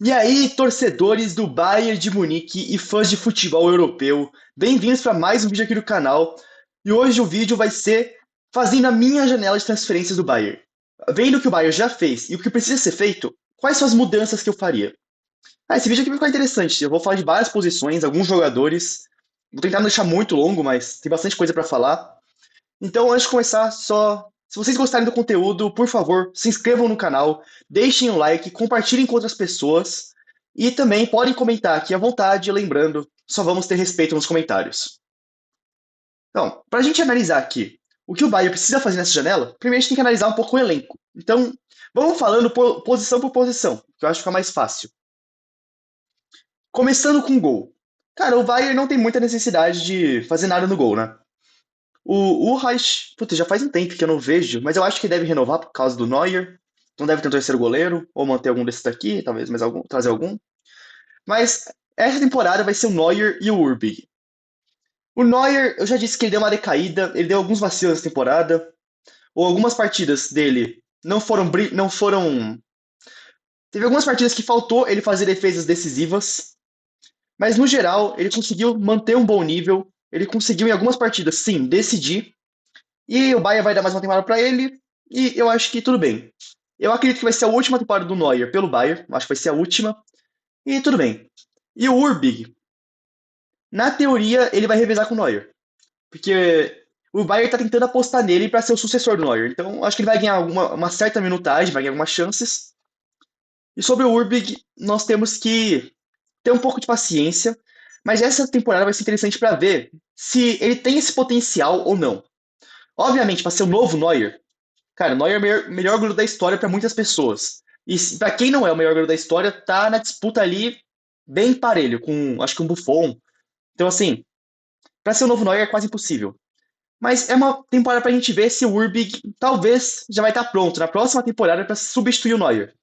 E aí, torcedores do Bayern de Munique e fãs de futebol europeu, bem-vindos para mais um vídeo aqui do canal. E hoje o vídeo vai ser fazendo a minha janela de transferências do Bayern. Vendo o que o Bayern já fez e o que precisa ser feito, quais são as mudanças que eu faria? Esse vídeo aqui vai ficar interessante. Eu vou falar de várias posições, alguns jogadores. Vou tentar não deixar muito longo, mas tem bastante coisa para falar. Então, antes de começar, se vocês gostarem do conteúdo, por favor, se inscrevam no canal, deixem um like, compartilhem com outras pessoas e também podem comentar aqui à vontade, lembrando, só vamos ter respeito nos comentários. Então, para a gente analisar aqui o que o Bayern precisa fazer nessa janela, primeiro a gente tem que analisar um pouco o elenco. Então, vamos falando posição por posição, que eu acho que fica mais fácil. Começando com gol. Cara, o Bayern não tem muita necessidade de fazer nada no gol, né? O Reich, putz, já faz um tempo que eu não vejo, mas eu acho que deve renovar por causa do Neuer. Não deve ter um terceiro goleiro, ou manter algum desses daqui, talvez mais algum, trazer algum. Mas essa temporada vai ser o Neuer e o Urbig. O Neuer, eu já disse que ele deu uma decaída, ele deu alguns vacilos nessa temporada, ou algumas partidas dele não foram. Teve algumas partidas que faltou ele fazer defesas decisivas, mas no geral ele conseguiu manter um bom nível, ele conseguiu em algumas partidas, sim, decidir. E o Bayern vai dar mais uma temporada para ele, e eu acho que tudo bem. Eu acredito que vai ser a última temporada do Neuer pelo Bayern, acho que vai ser a última, e tudo bem. E o Urbig, na teoria, ele vai revezar com o Neuer, porque o Bayern tá tentando apostar nele para ser o sucessor do Neuer, então acho que ele vai ganhar uma certa minutagem, vai ganhar algumas chances. E sobre o Urbig, nós temos que ter um pouco de paciência, mas essa temporada vai ser interessante para ver se ele tem esse potencial ou não. Obviamente, para ser o novo Neuer, cara, Neuer é o melhor goleiro da história para muitas pessoas. E para quem não é o melhor goleiro da história, tá na disputa ali bem parelho, com acho que um Buffon. Então, assim, para ser o novo Neuer é quase impossível. Mas é uma temporada pra gente ver se o Urbig talvez já vai estar pronto na próxima temporada para substituir o Neuer.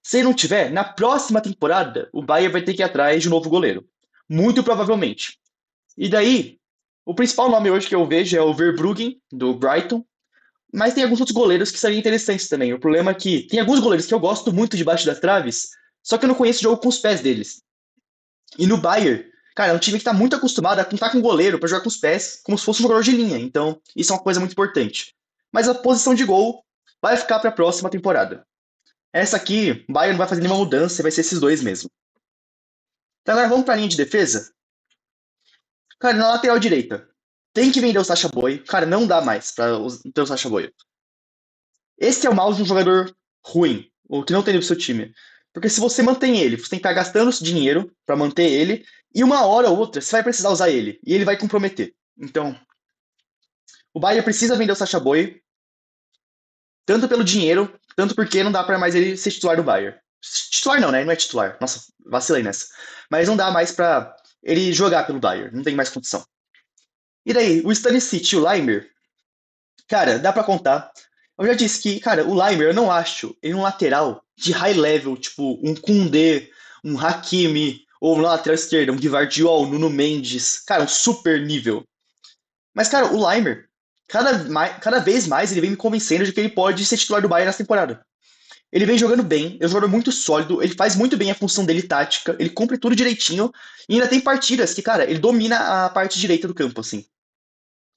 Se ele não tiver, na próxima temporada, o Bayern vai ter que ir atrás de um novo goleiro. Muito provavelmente. E daí, o principal nome hoje que eu vejo é o Verbruggen, do Brighton. Mas tem alguns outros goleiros que seriam interessantes também. O problema é que tem alguns goleiros que eu gosto muito debaixo das traves, só que eu não conheço o jogo com os pés deles. E no Bayern, cara, é um time que tá muito acostumado a contar com goleiro para jogar com os pés, como se fosse um jogador de linha. Então, isso é uma coisa muito importante. Mas a posição de gol vai ficar para a próxima temporada. Essa aqui, o Bayern não vai fazer nenhuma mudança, vai ser esses dois mesmo. Então agora vamos para a linha de defesa. Cara, na lateral direita, tem que vender o Sacha Boey. Cara, não dá mais para ter o Sacha Boey. Esse é o mal de um jogador ruim, o que não tem no seu time. Porque se você mantém ele, você tem que estar gastando dinheiro para manter ele, e uma hora ou outra você vai precisar usar ele, e ele vai comprometer. Então, o Bayern precisa vender o Sacha Boey, tanto pelo dinheiro, tanto porque não dá para mais ele ser titular do Bayern. Titular não, né? Ele não é titular. Nossa, vacilei nessa. Mas não dá mais para ele jogar pelo Bayern, não tem mais condição. E daí, o Stanisic e o Leimer, cara, dá pra contar. Eu já disse que, cara, o Leimer eu não acho ele um lateral de high level, tipo um Koundé, um Hakimi, ou na lateral esquerda, um Gvardiol, um Nuno Mendes. Cara, um super nível. Mas, cara, o Leimer, cada vez mais ele vem me convencendo de que ele pode ser titular do Bayern nessa temporada. Ele vem jogando bem, é um jogador muito sólido, ele faz muito bem a função dele tática, ele cumpre tudo direitinho, e ainda tem partidas que, cara, ele domina a parte direita do campo, assim.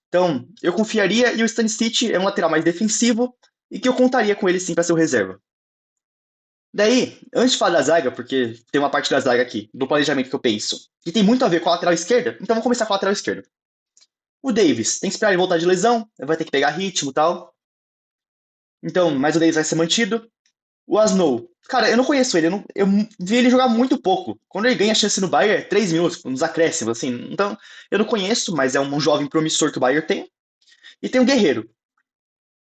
Então, eu confiaria e o Stanisic é um lateral mais defensivo e que eu contaria com ele sim para ser o reserva. Daí, antes de falar da zaga, porque tem uma parte da zaga aqui, do planejamento que eu penso, que tem muito a ver com a lateral esquerda, então vamos começar com a lateral esquerda. O Davis, tem que esperar ele voltar de lesão, vai ter que pegar ritmo e tal. Então, mas o Davis vai ser mantido. O Asnou, cara, eu não conheço ele, eu vi ele jogar muito pouco. Quando ele ganha a chance no Bayern, é 3 minutos, nos acréscimos, assim. Então, eu não conheço, mas é um jovem promissor que o Bayern tem. E tem o Guerreiro.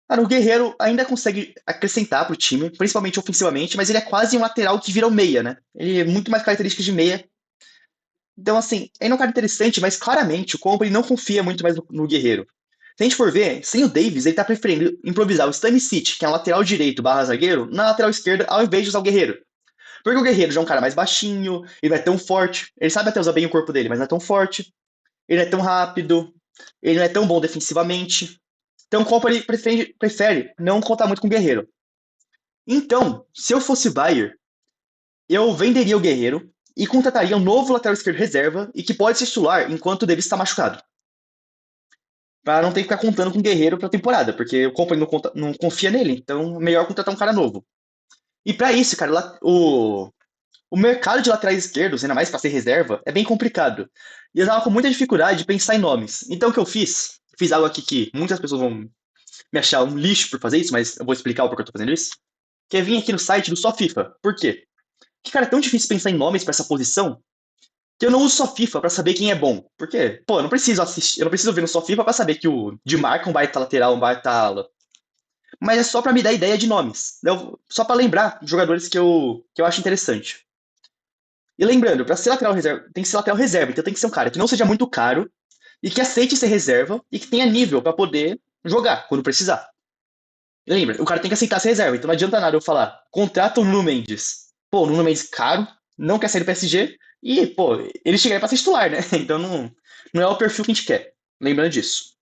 Cara, o Guerreiro ainda consegue acrescentar pro time, principalmente ofensivamente, mas ele é quase um lateral que vira o meia, né? Ele é muito mais características de meia. Então, assim, ele é um cara interessante, mas claramente o Company não confia muito mais no Guerreiro. Se a gente for ver, sem o Davis, ele tá preferindo improvisar o Stanisic, que é um lateral direito barra zagueiro, na lateral esquerda, ao invés de usar o Guerreiro. Porque o Guerreiro já é um cara mais baixinho, ele não é tão forte, ele sabe até usar bem o corpo dele, mas não é tão forte, ele não é tão rápido, ele não é tão bom defensivamente. Então o Company prefere não contar muito com o Guerreiro. Então, se eu fosse Bayern, Eu venderia o Guerreiro e contrataria um novo lateral esquerdo reserva e que pode ser titular enquanto o Davis está machucado. Pra não ter que ficar contando com o Guerreiro pra temporada, porque o Company não confia nele, então é melhor contratar um cara novo. E pra isso, cara, o mercado de laterais esquerdos, ainda mais pra ser reserva, é bem complicado. E eu tava com muita dificuldade de pensar em nomes. Então o que eu fiz? Fiz algo aqui que muitas pessoas vão me achar um lixo por fazer isso, mas eu vou explicar o porquê eu tô fazendo isso. Que é vir aqui no site do Só FIFA. Por quê? Porque, cara, é tão difícil pensar em nomes pra essa posição que eu não uso só FIFA pra saber quem é bom. Porque, pô, eu não preciso assistir, eu não preciso ver no só FIFA pra saber que o de marca um baita lateral, um baita ala. Mas é só pra me dar ideia de nomes. Só pra lembrar jogadores que eu acho interessante. E lembrando, pra ser lateral reserva, tem que ser lateral reserva, então tem que ser um cara que não seja muito caro e que aceite ser reserva e que tenha nível pra poder jogar quando precisar. E lembra, o cara tem que aceitar ser reserva, então não adianta nada eu falar, contrata o Nuno Mendes. Pô, o Nuno Mendes caro, não quer sair do PSG e, pô, ele chegaria pra ser titular, né? Então não é o perfil que a gente quer. Lembrando disso.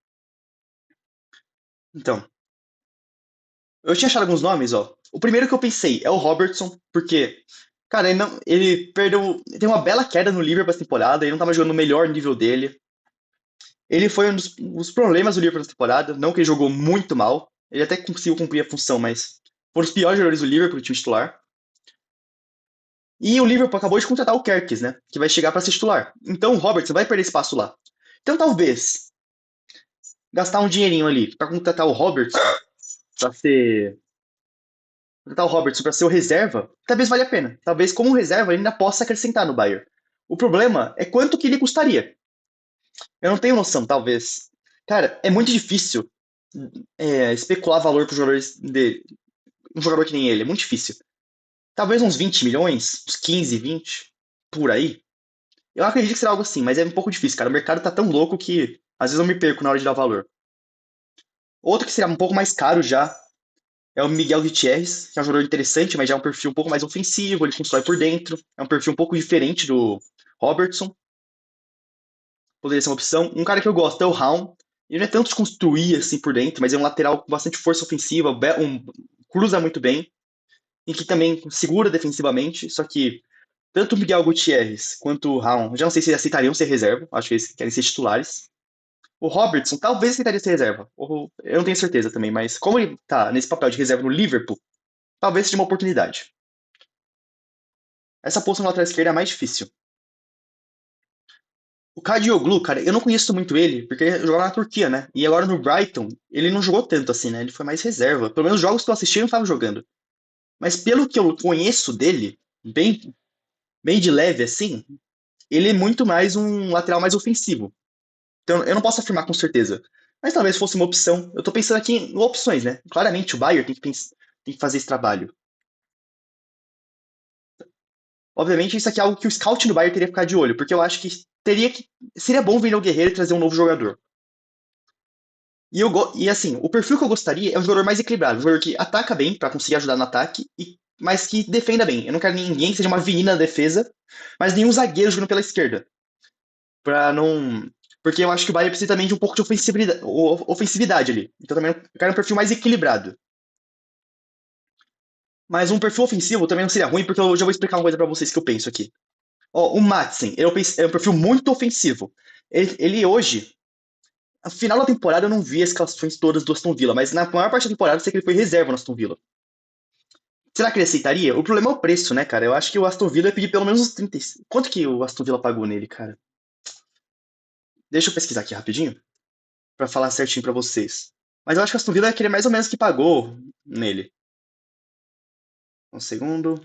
Então, eu tinha achado alguns nomes, ó. O primeiro que eu pensei é o Robertson, porque, cara, ele perdeu. Tem uma bela queda no Liverpool essa temporada, ele não tava jogando no melhor nível dele. Ele foi um dos problemas do Liverpool essa temporada, não que ele jogou muito mal. Ele até conseguiu cumprir a função, mas foram os piores jogadores do Liverpool, o time titular. E o Liverpool acabou de contratar o Kerkez, né? Que vai chegar para ser titular. Então o Robertson vai perder espaço lá. Então talvez gastar um dinheirinho ali para contratar o Robertson para ser contratar o Robertson para ser o reserva, talvez valha a pena. Talvez como reserva ele ainda possa acrescentar no Bayern. O problema é quanto que ele custaria. Eu não tenho noção, talvez. Cara, é muito difícil especular valor para jogadores de um jogador que nem ele. É muito difícil. Talvez uns 20 milhões, uns 15, 20, por aí. Eu acredito que será algo assim, mas é um pouco difícil, cara. O mercado tá tão louco que às vezes eu me perco na hora de dar valor. Outro que seria um pouco mais caro já é o Miguel Gutierrez, que é um jogador interessante, mas já é um perfil um pouco mais ofensivo, ele constrói por dentro. É um perfil um pouco diferente do Robertson. Poderia ser uma opção. Um cara que eu gosto é o Raul. Ele não é tanto de construir assim por dentro, mas é um lateral com bastante força ofensiva, cruza muito bem, e que também segura defensivamente, só que tanto o Miguel Gutierrez quanto o Raul, já não sei se eles aceitariam ser reserva, acho que eles querem ser titulares. O Robertson talvez aceitaria ser reserva. Eu não tenho certeza também, mas como ele tá nesse papel de reserva no Liverpool, talvez seja uma oportunidade. Essa posição na lateral esquerda é a mais difícil. O Kadioglu, cara, eu não conheço muito ele, porque ele jogava na Turquia, né? E agora no Brighton, ele não jogou tanto assim, né? Ele foi mais reserva. Pelo menos os jogos que eu assisti, ele não estava jogando. Mas pelo que eu conheço dele, bem de leve assim, ele é muito mais um lateral mais ofensivo. Então eu não posso afirmar com certeza. Mas talvez fosse uma opção. Eu tô pensando aqui em opções, né? Claramente o Bayern tem que fazer esse trabalho. Obviamente, isso aqui é algo que o scout do Bayern teria que ficar de olho, porque eu acho que seria bom vir o Guerreiro e trazer um novo jogador. E assim, o perfil que eu gostaria é um jogador mais equilibrado, um jogador que ataca bem pra conseguir ajudar no ataque, mas que defenda bem. Eu não quero ninguém que seja uma avenida na defesa, mas nenhum zagueiro jogando pela esquerda. Pra não. Porque eu acho que o Bayern precisa também de um pouco de ofensividade ali. Então também eu quero um perfil mais equilibrado. Mas um perfil ofensivo também não seria ruim, porque eu já vou explicar uma coisa pra vocês que eu penso aqui. Ó, o Madsen, é um perfil muito ofensivo. Ele hoje, no final da temporada eu não vi as classificações todas do Aston Villa, mas na maior parte da temporada eu sei que ele foi reserva no Aston Villa. Será que ele aceitaria? O problema é o preço, né, cara? Eu acho que o Aston Villa ia pedir pelo menos uns 30. Quanto que o Aston Villa pagou nele, cara? Deixa eu pesquisar aqui rapidinho, pra falar certinho pra vocês. Mas eu acho que o Aston Villa ia querer mais ou menos que pagou nele. Um segundo.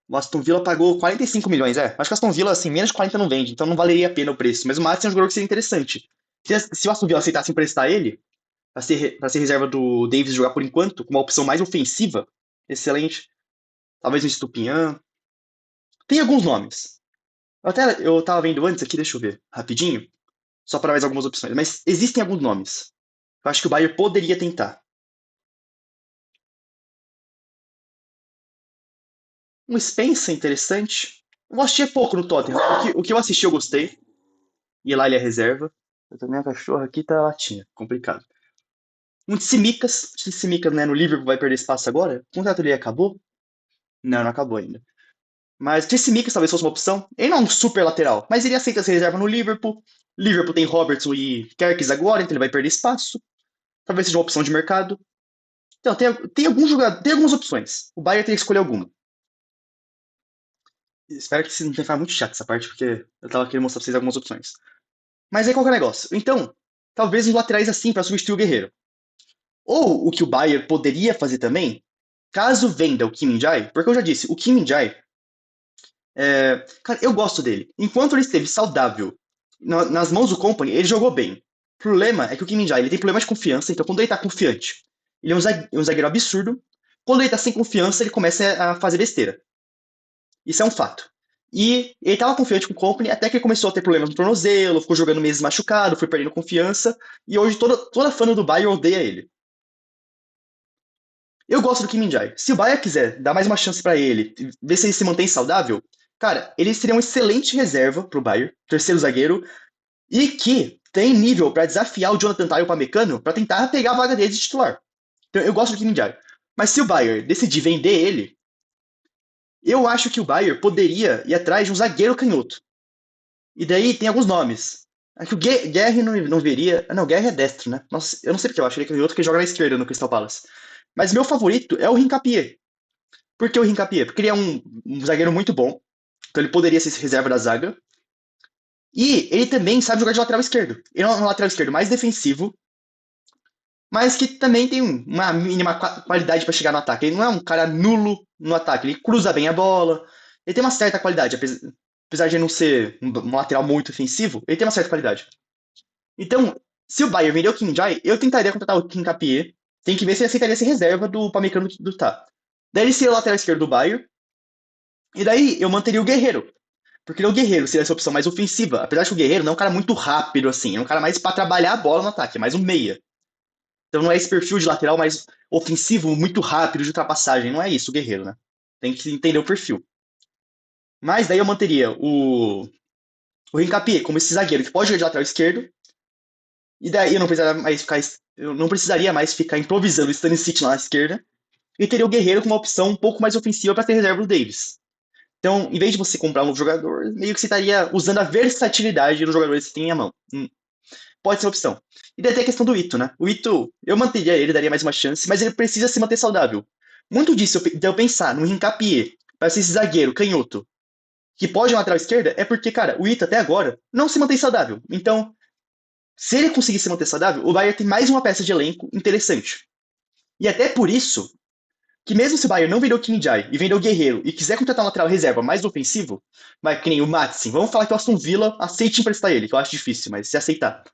O Aston Villa pagou 45 milhões, é. Acho que o Aston Villa, assim, menos de 40 não vende, então não valeria a pena o preço. Mas o Maatsen é um jogador que seria interessante. Se o Aston Villa aceitasse emprestar ele, pra ser reserva do Davis jogar por enquanto, com uma opção mais ofensiva, excelente. Talvez um Stupinhan. Tem alguns nomes. Eu tava vendo antes aqui, deixa eu ver, rapidinho, só para mais algumas opções. Mas existem alguns nomes. Eu acho que o Bayern poderia tentar. Um Spencer interessante. Eu assisti pouco no Tottenham. O que eu assisti eu gostei. E lá ele é reserva. Eu também a cachorra aqui tá latinha. Complicado. Um Tsimikas. Tsimikas, né, no Liverpool vai perder espaço agora. O contrato dele acabou. Não, não acabou ainda. Mas Jesse Mikes talvez fosse uma opção. Ele não é um super lateral, mas ele aceita essa reserva no Liverpool. Liverpool tem Robertson e Kerkez agora, então ele vai perder espaço. Talvez seja uma opção de mercado. Então, tem alguns jogadores, tem algumas opções. O Bayern tem que escolher alguma. Espero que isso não tenha ficado muito chato essa parte, porque eu tava querendo mostrar pra vocês algumas opções. Mas aí qual que é o negócio? Então, talvez uns laterais assim para substituir o Guerreiro. Ou o que o Bayern poderia fazer também, caso venda o Kim Min-jae, porque eu já disse, o Kim Min-jae, cara, eu gosto dele. Enquanto ele esteve saudável nas mãos do Company, ele jogou bem. O problema é que o Kim Min-jae, ele tem problema de confiança, então quando ele tá confiante, ele é um zagueiro absurdo. Quando ele tá sem confiança, ele começa a fazer besteira. Isso é um fato. E ele estava confiante com o Company até que ele começou a ter problemas no tornozelo, ficou jogando meses machucado, foi perdendo confiança. E hoje toda fã do Bayern odeia ele. Eu gosto do Kim Min-jae. Se o Bayern quiser dar mais uma chance para ele, ver se ele se mantém saudável, cara, ele seria uma excelente reserva pro Bayern, terceiro zagueiro, e que tem nível para desafiar o Jonathan Tah e o Pamecano para tentar pegar a vaga dele de titular. Então eu gosto do Kim Min-jae. Mas se o Bayern decidir vender ele, eu acho que o Bayern poderia ir atrás de um zagueiro canhoto. E daí tem alguns nomes. Aqui o Guerre não veria. Ah, não, Guerre é destro, né? Nossa, eu não sei porque eu acho ele canhoto que joga na esquerda no Crystal Palace. Mas meu favorito é o Hincapié. Por que o Hincapié? Porque ele é um zagueiro muito bom. Então ele poderia ser esse reserva da zaga. E ele também sabe jogar de lateral esquerdo. Ele é um lateral esquerdo mais defensivo, mas que também tem uma mínima qualidade para chegar no ataque. Ele não é um cara nulo no ataque. Ele cruza bem a bola. Ele tem uma certa qualidade, apesar de ele não ser um lateral muito ofensivo, ele tem uma certa qualidade. Então, se o Bayern vender o Kim Jai, eu tentaria contratar o Kim Capier. Tem que ver se ele aceitaria ser reserva do Pamecano do Tá. Daí ele seria o lateral esquerdo do Bayern. E daí eu manteria o Guerreiro. Porque o Guerreiro seria essa opção mais ofensiva. Apesar de que o Guerreiro não é um cara muito rápido, assim. É um cara mais pra trabalhar a bola no ataque. É mais um meia. Então não é esse perfil de lateral mais ofensivo, muito rápido, de ultrapassagem. Não é isso o Guerreiro, né? Tem que entender o perfil. Mas daí eu manteria o Hincapié como esse zagueiro que pode jogar de lateral esquerdo. E daí eu não precisaria mais ficar improvisando o Stanisic lá na esquerda. E teria o Guerreiro com uma opção um pouco mais ofensiva para ter reserva do Davis. Então, em vez de você comprar um novo jogador, meio que você estaria usando a versatilidade dos jogadores que você tem em mão. Pode ser uma opção. E daí tem a questão do Ito, né? O Ito, eu manteria ele, daria mais uma chance, mas ele precisa se manter saudável. Muito disso de eu pensar no Hincapié para ser esse zagueiro canhoto que pode ir na lateral esquerda é porque, cara, o Ito até agora não se mantém saudável. Então, se ele conseguir se manter saudável, o Bayern tem mais uma peça de elenco interessante. E até por isso, que mesmo se o Bayern não vendeu o Kim Jai e vendeu o Guerreiro e quiser contratar um lateral reserva mais ofensivo, vai que nem o Matson, vamos falar que o Aston Villa aceite emprestar ele, que eu acho difícil, mas se aceitar.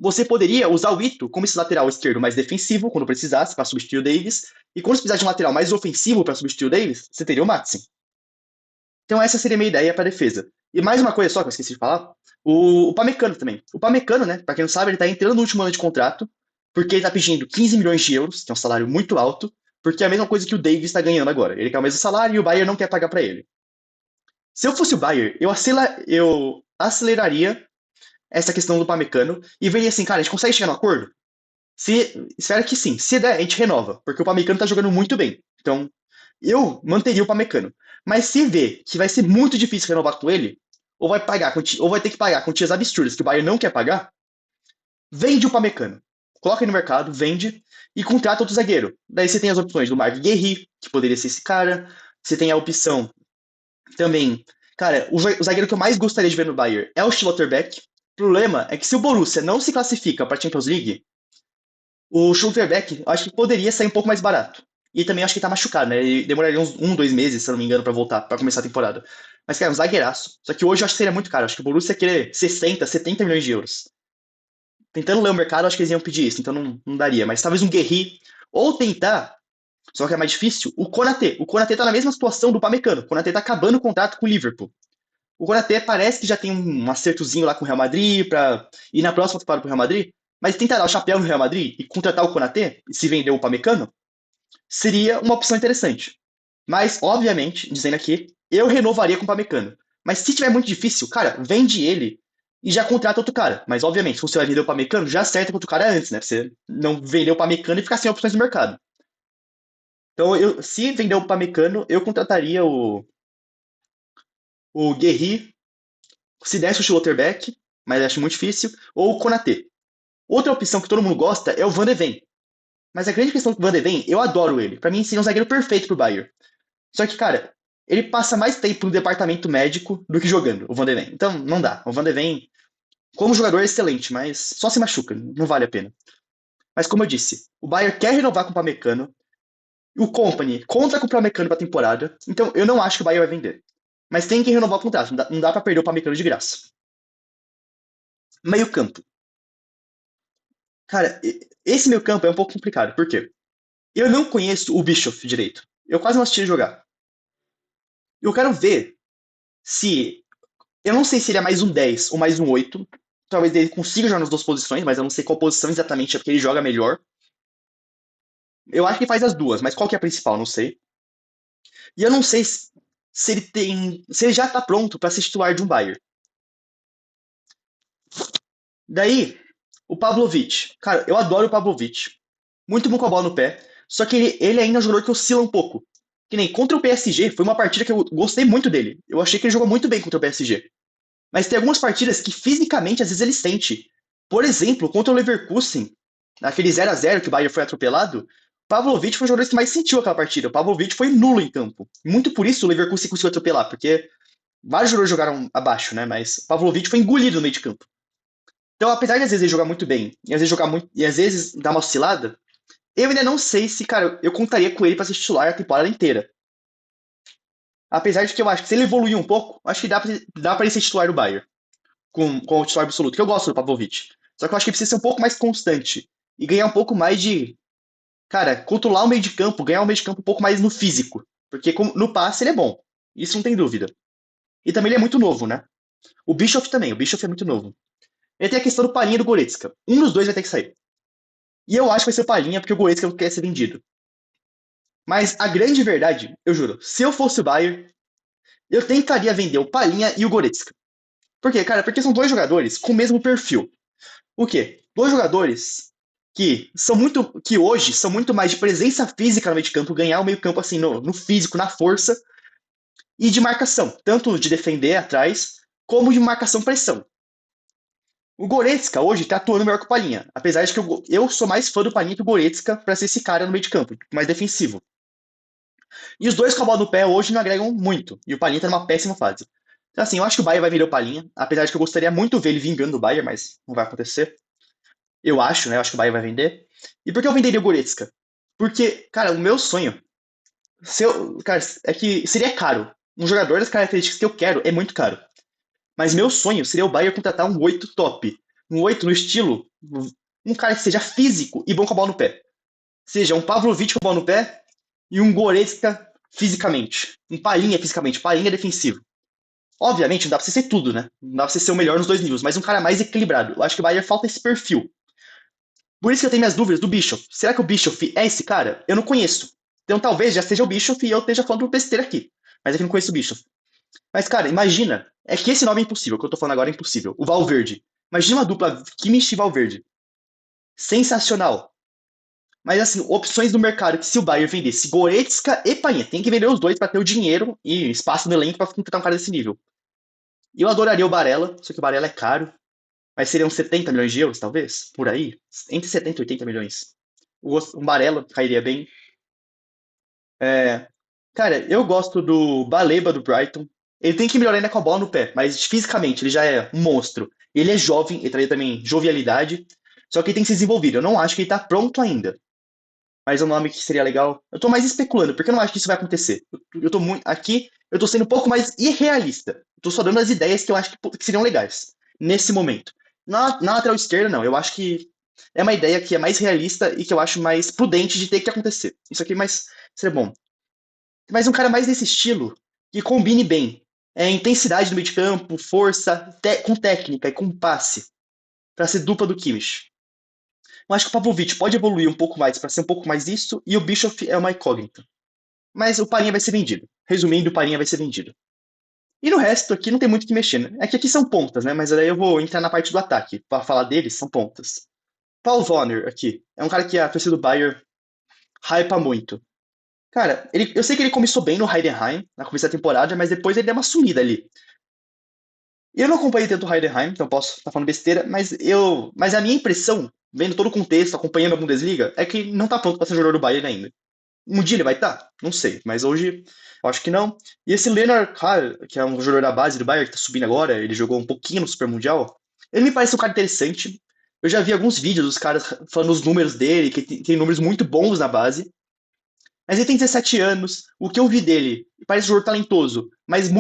Você poderia usar o Ito como esse lateral esquerdo mais defensivo, quando precisasse, para substituir o Davis, e quando você precisar de um lateral mais ofensivo para substituir o Davis, você teria o Matson. Então essa seria a minha ideia para defesa. E mais uma coisa só que eu esqueci de falar, o Pamecano também. O Pamecano, né, para quem não sabe, ele tá entrando no último ano de contrato, porque ele tá pedindo 15 milhões de euros, que é um salário muito alto, porque é a mesma coisa que o Davis está ganhando agora. Ele quer o mesmo salário e o Bayern não quer pagar para ele. Se eu fosse o Bayern, eu aceleraria essa questão do Pamecano e veria assim, cara, a gente consegue chegar no acordo? Espero que sim. Se der, a gente renova, porque o Pamecano tá jogando muito bem. Então, eu manteria o Pamecano. Mas se vê que vai ser muito difícil renovar com ele, ou vai ter que pagar quantias absurdas que o Bayern não quer pagar, vende o Pamecano. Coloca ele no mercado, vende e contrata outro zagueiro. Daí você tem as opções do Marc Guerri, que poderia ser esse cara. Você tem a opção também. Cara, o zagueiro que eu mais gostaria de ver no Bayern é o Schlotterbeck. O problema é que se o Borussia não se classifica para a Champions League, o Schlotterbeck, eu acho que poderia sair um pouco mais barato. E também acho que tá machucado, né? Ele demoraria uns 2 meses, se eu não me engano, pra voltar, pra começar a temporada. Mas, cara, é um zagueiraço. Só que hoje eu acho que seria muito caro. Acho que o Borussia ia querer 60, 70 milhões de euros. Tentando ler o mercado, acho que eles iam pedir isso, então não daria. Mas talvez um Guerri, ou tentar, só que é mais difícil, o Konaté. O Konaté tá na mesma situação do Pamecano. O Konaté tá acabando o contrato com o Liverpool. O Konaté parece que já tem um acertozinho lá com o Real Madrid pra ir na próxima temporada pro Real Madrid. Mas tentar dar o chapéu no Real Madrid e contratar o Konaté, e se vender o Pamecano, seria uma opção interessante. Mas, obviamente, dizendo aqui, eu renovaria com o Pamecano. Mas se tiver muito difícil, cara, vende ele e já contrata outro cara. Mas, obviamente, se você vai vender o Pamecano, já acerta com outro cara antes, né? Pra você não vender o Pamecano e ficar sem opções no mercado. Então, se vender o Upamecano, eu contrataria o Guerri, se desse o Schlotterbeck, mas acho muito difícil, ou o Konaté. Outra opção que todo mundo gosta é o Van de Ven. Mas a grande questão do Van de Ven, eu adoro ele. Pra mim, seria um zagueiro perfeito pro Bayern. Só que, cara, ele passa mais tempo no departamento médico do que jogando, o Van de Ven. Então, não dá. O Van de Ven, como jogador, é excelente, mas só se machuca, não vale a pena. Mas como eu disse, o Bayern quer renovar com o Pamecano, o Company conta com o Pamecano pra temporada, então eu não acho que o Bayern vai vender. Mas tem que renovar o contrato, não dá pra perder o Pamecano de graça. Meio campo. Cara, esse meio campo é um pouco complicado, por quê? Eu não conheço o Bischoff direito. Eu quase não assisti ele jogar. Eu quero ver se. Eu não sei se ele é mais um 10 ou mais um 8. Talvez ele consiga jogar nas duas posições, mas eu não sei qual posição exatamente é porque ele joga melhor. Eu acho que ele faz as duas, mas qual que é a principal? Não sei. E eu não sei se ele tem. Se ele já tá pronto pra ser titular de um Bayern. Daí, o Pavlovic. Cara, eu adoro o Pavlovic. Muito bom com a bola no pé. Só que ele ainda é um jogador que oscila um pouco. Que nem contra o PSG, foi uma partida que eu gostei muito dele. Eu achei que ele jogou muito bem contra o PSG. Mas tem algumas partidas que fisicamente às vezes ele sente. Por exemplo, contra o Leverkusen, naquele 0 a 0 que o Bayern foi atropelado, o Pavlovic foi o jogador que mais sentiu aquela partida. O Pavlovic foi nulo em campo. Muito por isso o Leverkusen conseguiu atropelar, porque vários jogadores jogaram abaixo, né? Mas o Pavlovic foi engolido no meio de campo. Então, apesar de às vezes ele jogar muito bem e às vezes jogar muito e às vezes dar uma oscilada, eu ainda não sei se, cara, eu contaria com ele para ser titular a temporada inteira. Apesar de que eu acho que se ele evoluir um pouco, acho que dá pra ele ser titular do Bayern, com o titular absoluto, que eu gosto do Pavlovic. Só que eu acho que ele precisa ser um pouco mais constante e ganhar um pouco mais de, cara, controlar o meio de campo, ganhar o meio de campo um pouco mais no físico. Porque no passe ele é bom, isso não tem dúvida. E também ele é muito novo, né? O Bischoff também, o Bischoff é muito novo. Ele tem a questão do Palhinha e do Goretzka. Um dos dois vai ter que sair. E eu acho que vai ser o Palhinha, porque o Goretzka quer ser vendido. Mas a grande verdade, eu juro, se eu fosse o Bayern, eu tentaria vender o Palhinha e o Goretzka. Por quê, cara? Porque são dois jogadores com o mesmo perfil. O quê? Dois jogadores que hoje são muito mais de presença física no meio de campo, ganhar o meio campo assim no físico, na força e de marcação, tanto de defender atrás como de marcação pressão. O Goretzka hoje tá atuando melhor que o Palhinha, apesar de que eu sou mais fã do Palhinha que o Goretzka para ser esse cara no meio de campo, mais defensivo. E os dois com a bola no pé hoje não agregam muito, e o Palhinha tá numa péssima fase. Então, assim, eu acho que o Bayern vai vender o Palhinha, apesar de que eu gostaria muito de ver ele vingando o Bayern, mas não vai acontecer. Eu acho, né? Eu acho que o Bayern vai vender. E por que eu venderia o Goretzka? Porque, cara, o meu sonho, cara, é que seria caro. Um jogador das características que eu quero é muito caro. Mas meu sonho seria o Bayern contratar um 8 top. Um 8 no estilo, um cara que seja físico e bom com a bola no pé. Seja um Pavlovic com a bola no pé e um Goretzka fisicamente. Um Palhinha fisicamente, Palhinha defensivo. Obviamente, não dá pra você ser tudo, né? Não dá pra você ser o melhor nos dois níveis, mas um cara mais equilibrado. Eu acho que o Bayern falta esse perfil. Por isso que eu tenho minhas dúvidas do Bischoff. Será que o Bischoff é esse cara? Eu não conheço. Então talvez já seja o Bischoff e eu esteja falando besteira aqui. Mas é que eu não conheço o Bischoff. Mas, cara, imagina. É que esse nome é impossível. O que eu tô falando agora é impossível. O Valverde. Imagina uma dupla Kimmich e Valverde. Sensacional. Mas, assim, opções do mercado que se o Bayern vendesse Goretzka e Painha, tem que vender os dois para ter o dinheiro e espaço no elenco para contratar um cara desse nível. E eu adoraria o Barella, só que o Barella é caro. Mas seriam 70 milhões de euros, talvez? Por aí? Entre 70 e 80 milhões. O Barella cairia bem. É, cara, eu gosto do Baleba do Brighton. Ele tem que melhorar ainda com a bola no pé, mas fisicamente ele já é um monstro. Ele é jovem, ele traria também jovialidade, só que ele tem que se desenvolver. Eu não acho que ele tá pronto ainda. Mas é um nome que seria legal. Eu tô mais especulando, porque eu não acho que isso vai acontecer. Eu tô muito. Aqui, eu tô sendo um pouco mais irrealista. Eu tô só dando as ideias que eu acho que seriam legais. Nesse momento. Na lateral esquerda, não. Eu acho que é uma ideia que é mais realista e que eu acho mais prudente de ter que acontecer. Isso aqui mais seria bom. Mas um cara mais nesse estilo, que combine bem. É intensidade no meio de campo, força, com técnica e com passe. Pra ser dupla do Kimmich. Eu acho que o Pavlovic pode evoluir um pouco mais para ser um pouco mais isso, e o Bischoff é uma incógnita. Mas o Palinha vai ser vendido. Resumindo, o Palinha vai ser vendido. E no resto aqui não tem muito o que mexer, né? É que aqui são pontas, né? Mas aí eu vou entrar na parte do ataque. Para falar deles, são pontas. Paul Vonner aqui. É um cara que a torcida do Bayern hypa muito. Cara, eu sei que ele começou bem no Heidenheim, na começo da temporada, mas depois ele deu uma sumida ali. Eu não acompanhei tanto o Heidenheim, então posso estar falando besteira, mas a minha impressão, vendo todo o contexto, acompanhando a Bundesliga, é que ele não tá pronto para ser jogador do Bayern ainda. Um dia ele vai estar? Não sei, mas hoje eu acho que não. E esse Leonard Carr, que é um jogador da base do Bayern, que tá subindo agora, ele jogou um pouquinho no Super Mundial, ele me parece um cara interessante. Eu já vi alguns vídeos dos caras falando os números dele, que tem números muito bons na base. Mas ele tem 17 anos. O que eu vi dele parece um jogador talentoso, mas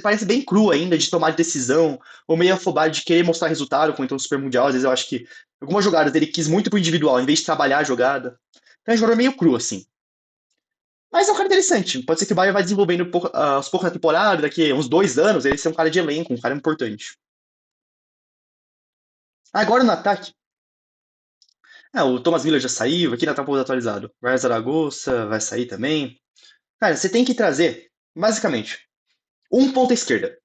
parece bem cru ainda de tomar decisão, ou meio afobado de querer mostrar resultado, como entrou no Super Mundial. Às vezes eu acho que algumas jogadas ele quis muito pro individual, em vez de trabalhar a jogada. Então é um jogador meio cru, assim. Mas é um cara interessante. Pode ser que o Bayern vai desenvolvendo aos poucos na temporada, daqui a uns 2 anos, ele ser um cara de elenco, um cara importante. Agora no ataque, o Thomas Miller já saiu, aqui ainda tá um pouco atualizado. O Ryan Zaragoza vai sair também. Cara, você tem que trazer, basicamente, um ponta esquerda.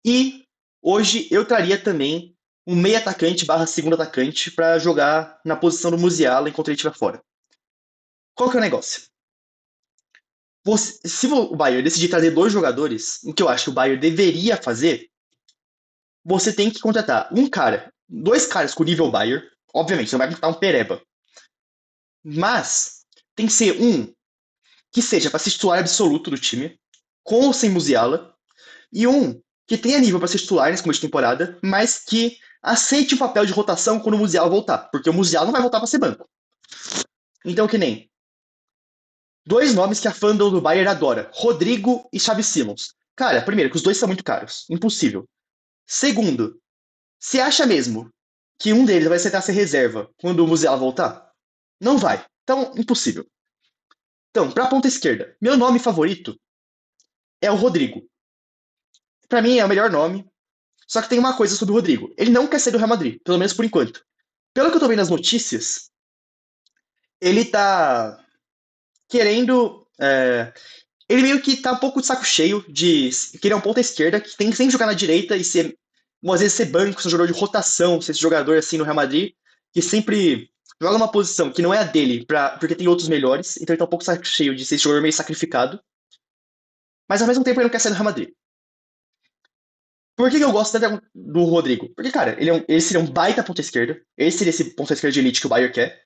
E hoje eu traria também um meio atacante barra segundo atacante para jogar na posição do Musiala enquanto ele estiver fora. Qual que é o negócio? Se o Bayern decidir trazer dois jogadores, o que eu acho que o Bayern deveria fazer, você tem que contratar um cara, dois caras com nível Bayern, obviamente, você não vai contratar um pereba, mas tem que ser um que seja para ser titular absoluto do time, com ou sem Musiala, e um que tenha nível para ser titular nesse começo de temporada, mas que aceite o papel de rotação quando o Musiala voltar, porque o Musiala não vai voltar para ser banco. Então, que nem dois nomes que a fandom do Bayern adora: Rodrigo e Xavi Simons. Cara, primeiro, que os dois são muito caros. Impossível. Segundo, você acha mesmo que um deles vai aceitar ser reserva quando o Musiala voltar? Não vai. Então, impossível. Então, pra ponta esquerda, meu nome favorito é o Rodrigo. Pra mim é o melhor nome. Só que tem uma coisa sobre o Rodrigo. Ele não quer ser do Real Madrid, pelo menos por enquanto. Pelo que eu tô vendo nas notícias, ele tá querendo. Ele meio que tá um pouco de saco cheio de querer um ponta esquerda, que tem que sempre jogar na direita e ser. Às vezes ser banco, ser um jogador de rotação, ser esse jogador assim no Real Madrid, que sempre joga uma posição que não é a dele, porque tem outros melhores, então ele tá um pouco saco cheio de ser esse jogador meio sacrificado. Mas ao mesmo tempo ele não quer sair do Real Madrid. Por que eu gosto tanto do Rodrigo? Porque, cara, ele seria um baita ponta esquerda. Ele seria esse ponta esquerda de elite que o Bayern quer.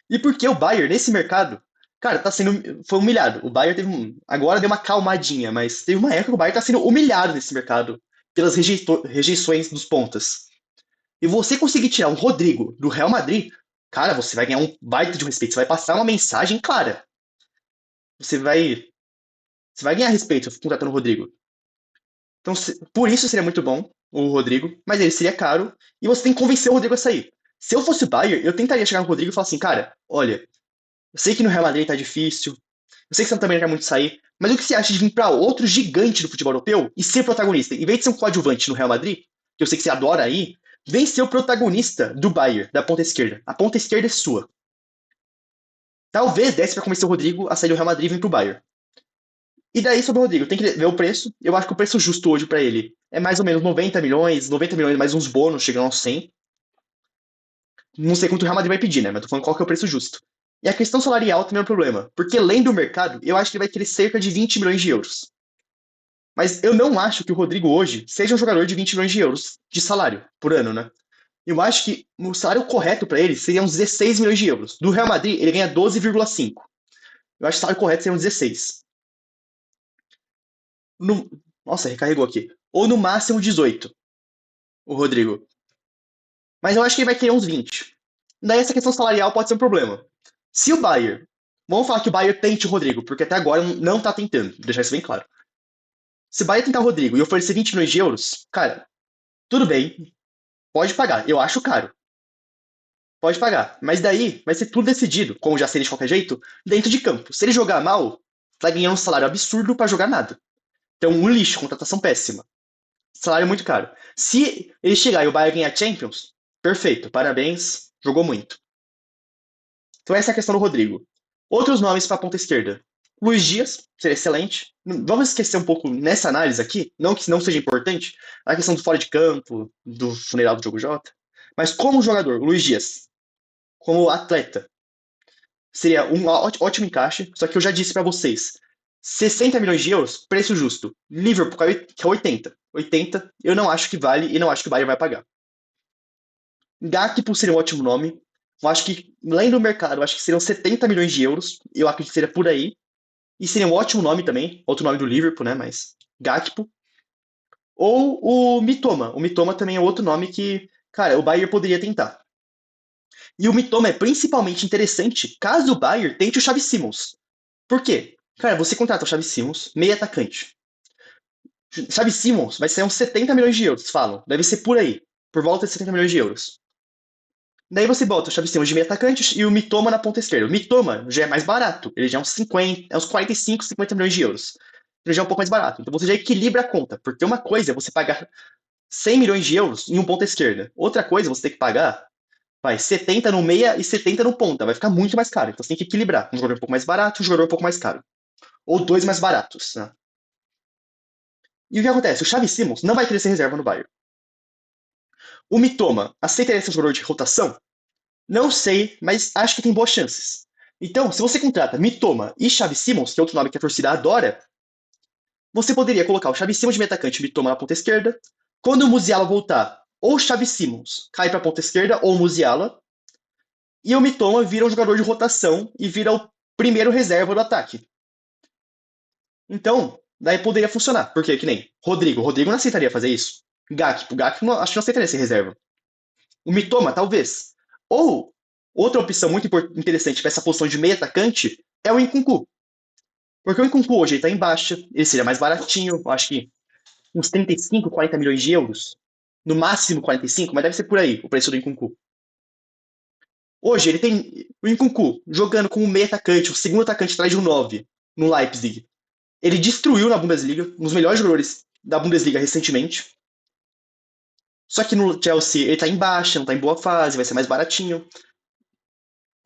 E porque o Bayern, nesse mercado, cara, foi humilhado. O Bayern agora deu uma calmadinha, mas teve uma época que o Bayern tá sendo humilhado nesse mercado pelas rejeições dos pontas. E você conseguir tirar um Rodrigo do Real Madrid, cara, você vai ganhar um baita de um respeito. Você vai passar uma mensagem clara. Você vai, você vai ganhar respeito contratando o Rodrigo. Então, por isso seria muito bom o Rodrigo, mas ele seria caro e você tem que convencer o Rodrigo a sair. Se eu fosse o Bayern, eu tentaria chegar no Rodrigo e falar assim, cara, olha, eu sei que no Real Madrid tá difícil, eu sei que você também não quer muito sair, mas o que você acha de vir para outro gigante do futebol europeu e ser protagonista? Em vez de ser um coadjuvante no Real Madrid, que eu sei que você adora aí, vem ser o protagonista do Bayern, da ponta esquerda. A ponta esquerda é sua. Talvez desse para convencer o Rodrigo a sair do Real Madrid e vir pro Bayern. E daí sobre o Rodrigo, tem que ver o preço. Eu acho que o preço justo hoje para ele é mais ou menos 90 milhões mais uns bônus, chegando aos 100. Não sei quanto o Real Madrid vai pedir, né? Mas tô falando qual que é o preço justo. E a questão salarial também é um problema, porque lendo o mercado, eu acho que ele vai querer cerca de 20 milhões de euros. Mas eu não acho que o Rodrigo hoje seja um jogador de 20 milhões de euros de salário por ano, né? Eu acho que o salário correto para ele seria uns 16 milhões de euros. Do Real Madrid, ele ganha 12,5. Eu acho que o salário correto seria uns 16. No... Nossa, recarregou aqui. Ou no máximo 18, o Rodrigo. Mas eu acho que ele vai querer uns 20. Daí essa questão salarial pode ser um problema. Se o Bayern. Vamos falar que o Bayern tente o Rodrigo, porque até agora não tá tentando, vou deixar isso bem claro. Se o Bayern tentar o Rodrigo e oferecer 20 milhões de euros, cara, tudo bem, pode pagar. Eu acho caro. Pode pagar. Mas daí vai ser tudo decidido, como já seria de qualquer jeito, dentro de campo. Se ele jogar mal, vai ganhar um salário absurdo para jogar nada. Então, um lixo, contratação péssima. Salário muito caro. Se ele chegar e o Bayern ganhar Champions, perfeito, parabéns, jogou muito. Então essa é a questão do Rodrigo. Outros nomes para a ponta esquerda. Luiz Dias, seria excelente. Vamos esquecer um pouco nessa análise aqui, não que não seja importante, a questão do fora de campo, do funeral do Diogo Jota. Mas como jogador, Luiz Dias, como atleta, seria um ótimo encaixe, só que eu já disse para vocês, 60 milhões de euros, preço justo. Liverpool, que é 80. 80, eu não acho que vale e não acho que o Bayern vai pagar. Gakpo seria um ótimo nome. Eu acho que, lendo o mercado, eu acho que seriam 70 milhões de euros. Eu acredito que seria por aí. E seria um ótimo nome também. Outro nome do Liverpool, né? Mas Gakpo. Ou o Mitoma. O Mitoma também é outro nome que, cara, o Bayern poderia tentar. E o Mitoma é principalmente interessante caso o Bayern tente o Xavi Simons. Por quê? Cara, você contrata o Xavi Simons, meio atacante. Xavi Simons vai ser uns 70 milhões de euros, falam. Deve ser por aí. Por volta de 70 milhões de euros. Daí você bota o Xavi Simons de meio atacante e o Mitoma na ponta esquerda. O Mitoma já é mais barato. Ele já é uns 50, é uns 45, 50 milhões de euros. Ele já é um pouco mais barato. Então você já equilibra a conta. Porque uma coisa é você pagar 100 milhões de euros em um ponta esquerda. Outra coisa, você tem que pagar, vai, 70 no meia e 70 no ponta. Vai ficar muito mais caro. Então você tem que equilibrar. Um jogador um pouco mais barato, um jogador um pouco mais caro. Ou dois mais baratos, né? E o que acontece? O Xavi Simons não vai querer ser reserva no Bayern. O Mitoma aceitaria ser um jogador de rotação? Não sei, mas acho que tem boas chances. Então, se você contrata Mitoma e Xavi Simons, que é outro nome que a torcida adora, você poderia colocar o Xavi Simons de meio atacante e Mitoma na ponta esquerda. Quando o Musiala voltar, ou o Xavi Simons cai para a ponta esquerda, ou o Musiala, e o Mitoma vira um jogador de rotação e vira o primeiro reserva do ataque. Então, daí poderia funcionar. Porque, que nem Rodrigo. Rodrigo não aceitaria fazer isso. Gakpo não, acho que não aceitaria ser reserva. O Mitoma, talvez. Ou, outra opção muito interessante para essa posição de meio atacante é o Nkunku. Porque o Nkunku hoje ele tá em baixa, ele seria mais baratinho, acho que uns 35, 40 milhões de euros. No máximo 45, mas deve ser por aí o preço do Nkunku. Hoje ele tem o Nkunku jogando como meio atacante, o segundo atacante atrás de um 9 no Leipzig. Ele destruiu na Bundesliga, um dos melhores jogadores da Bundesliga recentemente. Só que no Chelsea ele tá em baixa, não tá em boa fase, vai ser mais baratinho.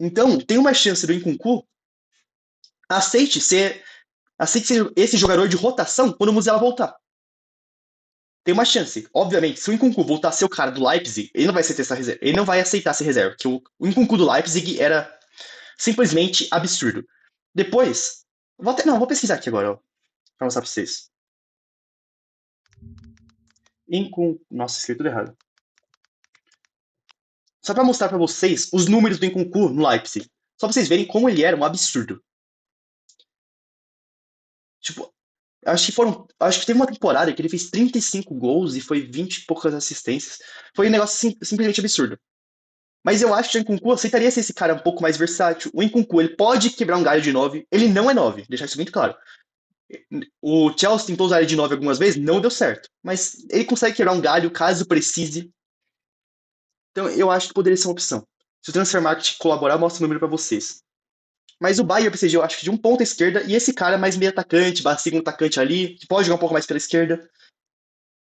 Então, tem uma chance do Nkunku aceite ser, aceite ser esse jogador de rotação quando o Musiala voltar. Tem uma chance. Obviamente, se o Nkunku voltar a ser o cara do Leipzig, ele não vai aceitar essa reserva. Ele não vai aceitar ser reserva, porque o Nkunku do Leipzig era simplesmente absurdo. Depois, vou pesquisar aqui agora, ó, pra mostrar pra vocês. Nossa, escrevi tudo errado. Só pra mostrar pra vocês os números do Nkunku no Leipzig. Só pra vocês verem como ele era um absurdo. Tipo, acho que teve uma temporada que ele fez 35 gols e foi 20 e poucas assistências. Foi um negócio simplesmente absurdo. Mas eu acho que o Nkunku aceitaria ser esse cara um pouco mais versátil. O Nkunku, ele pode quebrar um galho de 9. Ele não é 9, deixar isso muito claro. O Chelsea tentou usar ele de 9 algumas vezes, não deu certo. Mas ele consegue quebrar um galho caso precise. Então eu acho que poderia ser uma opção. Se o Transfer Market colaborar, mostra o número para vocês. Mas o Bayern precisa, eu acho que de um ponta esquerda e esse cara mais meio atacante, segundo atacante ali, que pode jogar um pouco mais pela esquerda.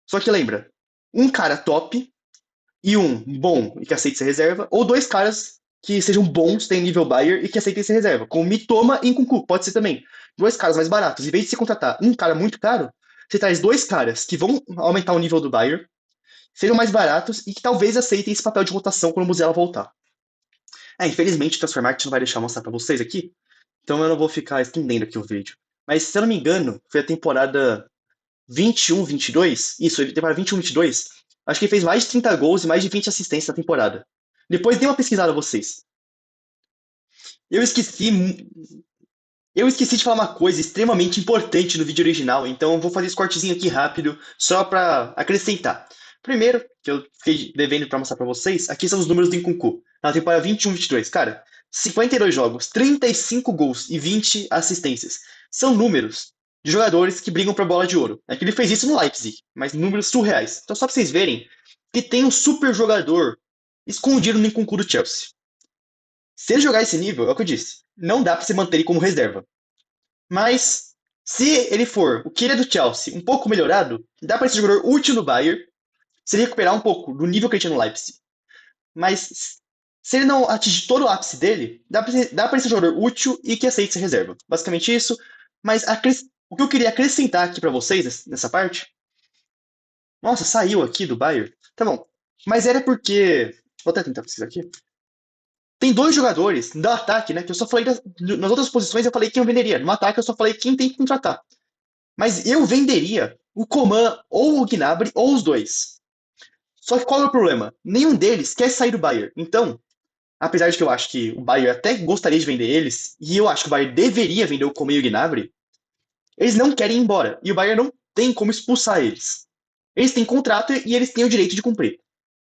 Só que lembra, um cara top e um bom e que aceite ser reserva, ou dois caras que sejam bons, tem nível Bayern e que aceitem ser reserva, com Mitoma e Nkunku, pode ser também. Dois caras mais baratos. Em vez de você contratar um cara muito caro, você traz dois caras que vão aumentar o nível do Bayern, serão mais baratos e que talvez aceitem esse papel de rotação quando o Musiala voltar. Infelizmente o Transfer Market não vai deixar eu mostrar pra vocês aqui, então eu não vou ficar estendendo aqui o vídeo. Mas se eu não me engano, foi a temporada 21-22, isso, ele temporada 21-22, acho que ele fez mais de 30 gols e mais de 20 assistências na temporada. Depois dei uma pesquisada a vocês. Eu esqueci, eu esqueci de falar uma coisa extremamente importante no vídeo original, então eu vou fazer esse cortezinho aqui rápido, só para acrescentar. Primeiro, que eu fiquei devendo para mostrar para vocês, aqui são os números do Nkunku, na temporada 21-22. Cara, 52 jogos, 35 gols e 20 assistências. São números de jogadores que brigam pra bola de ouro. É que ele fez isso no Leipzig, mas números surreais. Então só para vocês verem que tem um super jogador escondido no Nkunku do Chelsea. Se ele jogar esse nível, é o que eu disse, não dá para se manter ele como reserva. Mas se ele for o que ele é do Chelsea, um pouco melhorado, dá para esse jogador útil no Bayern, se ele recuperar um pouco do nível que ele tinha no Leipzig. Mas se ele não atingir todo o ápice dele, dá pra esse jogador útil e que aceite ser reserva. Basicamente isso. Mas o que eu queria acrescentar aqui pra vocês nessa parte. Nossa, saiu aqui do Bayern. Tá bom. Mas era porque. Vou até tentar pesquisar aqui. Tem dois jogadores do ataque, né? Que eu só falei nas outras posições eu falei quem eu venderia. No ataque eu só falei quem tem que contratar. Mas eu venderia o Coman ou o Gnabry ou os dois. Só que qual é o problema? Nenhum deles quer sair do Bayern. Então, apesar de que eu acho que o Bayern até gostaria de vender eles, e eu acho que o Bayern deveria vender o Coman e o Gnabry, eles não querem ir embora. E o Bayern não tem como expulsar eles. Eles têm contrato e eles têm o direito de cumprir.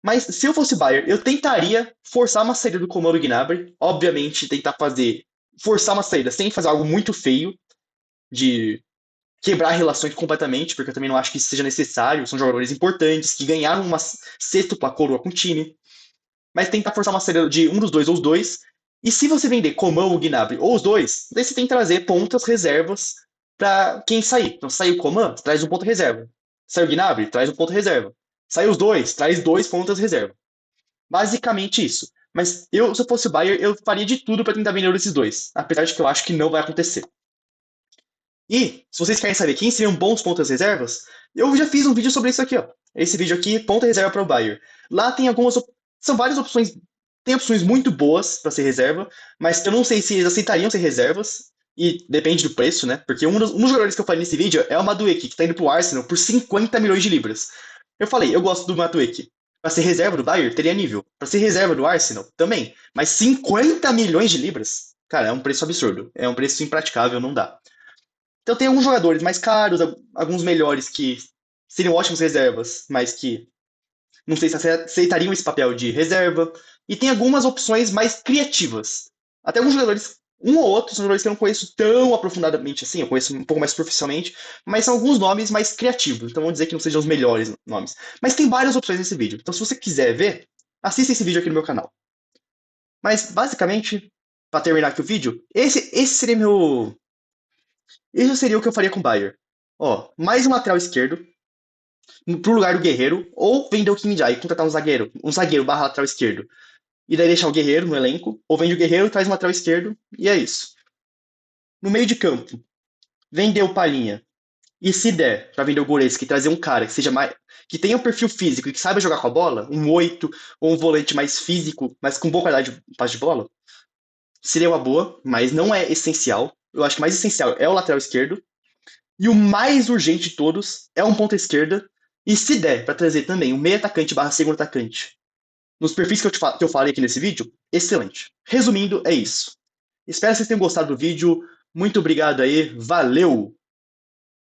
Mas se eu fosse Bayern, eu tentaria forçar uma saída do Comando Gnabry. Obviamente, tentar forçar uma saída sem fazer algo muito feio, de quebrar relações completamente, porque eu também não acho que isso seja necessário. São jogadores importantes, que ganharam uma sextupla coroa com o time. Mas tentar forçar uma saída de um dos dois ou os dois. E se você vender Coman ou Gnabry ou os dois, daí você tem que trazer pontas reservas para quem sair. Então, saiu o Coman, traz um ponto reserva. Saiu o Gnabry, traz um ponto reserva. Saiu os dois, traz dois pontas reserva. Basicamente isso. Mas eu, se eu fosse o Bayern, eu faria de tudo para tentar vender um desses dois. Apesar de que eu acho que não vai acontecer. E, se vocês querem saber quem seriam bons pontas reservas, eu já fiz um vídeo sobre isso aqui, ó. Esse vídeo aqui, ponta reserva para o Bayern. Lá tem algumas. São várias opções. Tem opções muito boas para ser reserva, mas eu não sei se eles aceitariam ser reservas. E depende do preço, né? Porque um dos jogadores que eu falei nesse vídeo é o Madueke, que tá indo pro Arsenal por 50 milhões de libras. Eu falei, eu gosto do Madueke. Pra ser reserva do Bayern, teria nível. Pra ser reserva do Arsenal, também. Mas 50 milhões de libras? Cara, é um preço absurdo. É um preço impraticável, não dá. Então tem alguns jogadores mais caros, alguns melhores que seriam ótimos reservas, mas que não sei se aceitariam esse papel de reserva. E tem algumas opções mais criativas. Até alguns jogadores, um ou outro, são jogadores que eu não conheço tão aprofundadamente assim, eu conheço um pouco mais superficialmente, mas são alguns nomes mais criativos. Então vamos dizer que não sejam os melhores nomes. Mas tem várias opções nesse vídeo. Então se você quiser ver, assista esse vídeo aqui no meu canal. Mas basicamente, para terminar aqui o vídeo, esse seria meu. Esse seria o que eu faria com o Bayer. Ó, mais um lateral esquerdo, pro lugar do Guerreiro, ou vender o Kim Jae e contratar um zagueiro barra lateral esquerdo, e daí deixar o Guerreiro no elenco, ou vende o Guerreiro, traz um lateral esquerdo, e é isso. No meio de campo, vender o Palhinha, e se der pra vender o Goretzka e trazer um cara que seja mais, que tenha um perfil físico e que saiba jogar com a bola, um 8 ou um volante mais físico, mas com boa qualidade de passe de bola, seria uma boa, mas não é essencial. Eu acho que o mais essencial é o lateral esquerdo. E o mais urgente de todos é um ponta esquerda. E se der para trazer também um meio atacante barra segundo atacante nos perfis que eu falei aqui nesse vídeo, excelente. Resumindo, é isso. Espero que vocês tenham gostado do vídeo. Muito obrigado aí. Valeu!